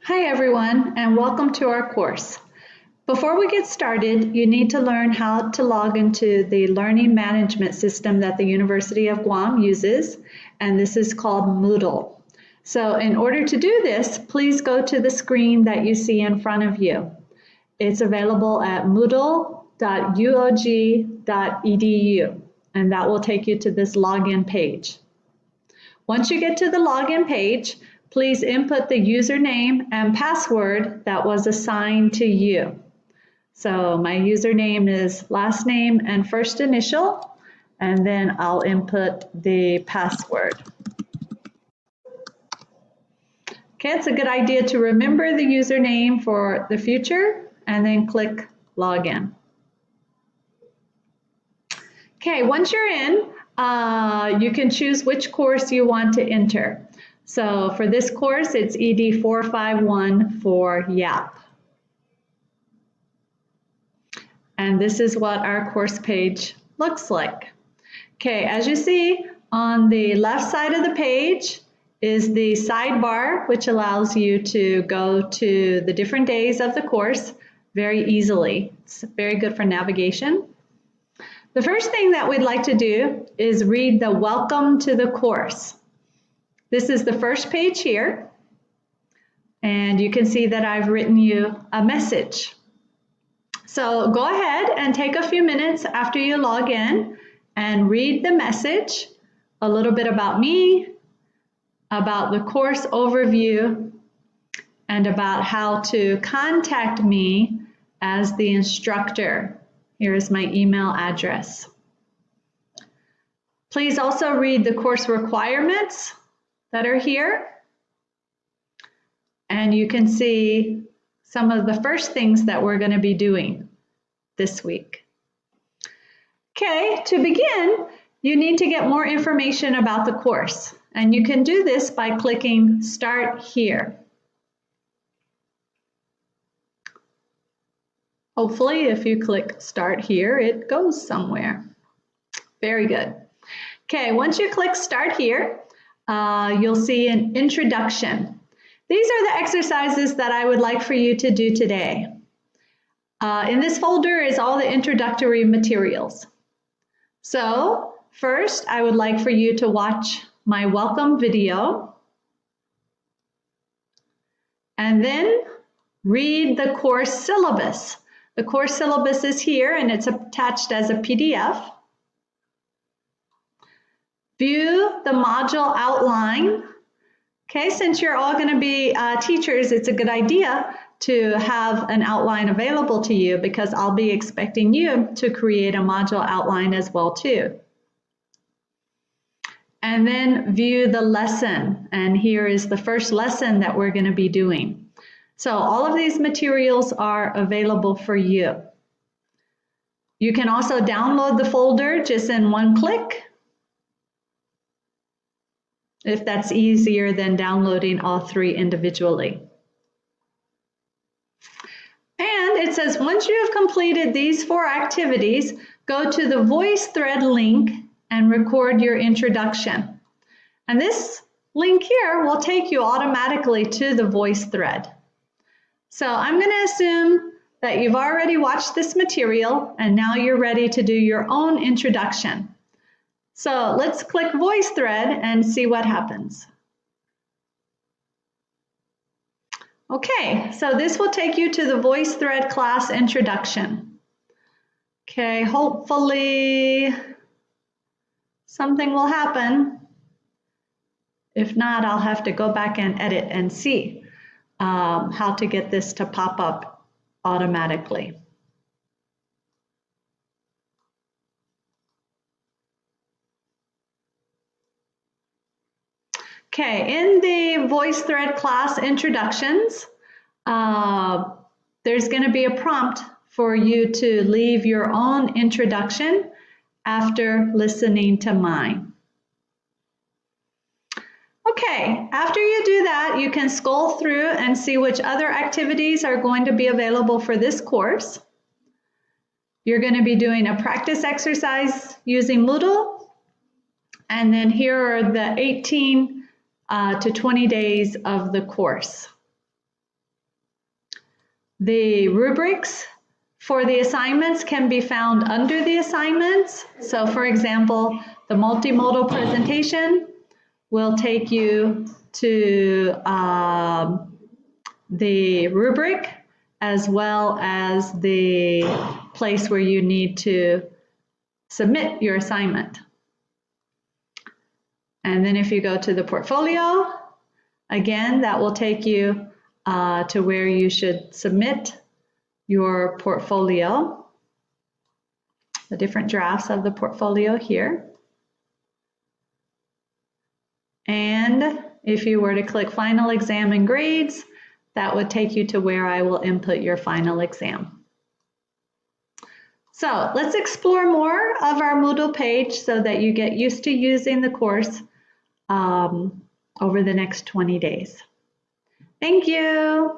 Hi everyone, and welcome to our course. Before we get started, you need to learn how to log into the learning management system that the University of Guam uses, and this is called Moodle. So in order to do this, please go to the screen that you see in front of you. It's available at moodle.uog.edu, and that will take you to this login page. Once you get to the login page, please input the username and password that was assigned to you. So my username is last name and first initial, and then I'll input the password. Okay, it's a good idea to remember the username for the future and then click login. Okay, once you're in, you can choose which course you want to enter. So for this course, it's ED451 for YAP. And this is what our course page looks like. Okay, as you see, on the left side of the page is the sidebar, which allows you to go to the different days of the course very easily. It's very good for navigation. The first thing that we'd like to do is read the welcome to the course. This is the first page here, and you can see that I've written you a message. So go ahead and take a few minutes after you log in and read the message, a little bit about me, about the course overview, and about how to contact me as the instructor. Here is my email address. Please also read the course requirements that are here. And you can see some of the first things that we're going to be doing this week. Okay, to begin, you need to get more information about the course. And you can do this by clicking Start Here. Hopefully, if you click Start Here, it goes somewhere. Very good. Okay, once you click Start Here, you'll see an introduction. These are the exercises that I would like for you to do today. In this folder is all the introductory materials. So first, I would like for you to watch my welcome video, and then read the course syllabus. The course syllabus is here, and it's attached as a PDF. View the module outline. Okay, since you're all going to be teachers, it's a good idea to have an outline available to you because I'll be expecting you to create a module outline as well too. And then view the lesson, and here is the first lesson that we're going to be doing. So all of these materials are available for you. You can also download the folder just in one click, if that's easier than downloading all three individually. And it says once you have completed these 4 activities, go to the VoiceThread link and record your introduction. And this link here will take you automatically to the VoiceThread. So I'm going to assume that you've already watched this material and now you're ready to do your own introduction. So let's click VoiceThread and see what happens. Okay, so this will take you to the VoiceThread class introduction. Okay, hopefully something will happen. If not, I'll have to go back and edit and see how to get this to pop up automatically. Okay, in the VoiceThread class introductions, there's going to be a prompt for you to leave your own introduction after listening to mine. Okay, after you do that, you can scroll through and see which other activities are going to be available for this course. You're going to be doing a practice exercise using Moodle, and then here are the 18 to 20 days of the course. The rubrics for the assignments can be found under the assignments. So for example, the multimodal presentation will take you to the rubric as well as the place where you need to submit your assignment. And then if you go to the portfolio, again, that will take you to where you should submit your portfolio, the different drafts of the portfolio here. And if you were to click Final Exam and Grades, that would take you to where I will input your final exam. So let's explore more of our Moodle page so that you get used to using the course over the next 20 days. Thank you.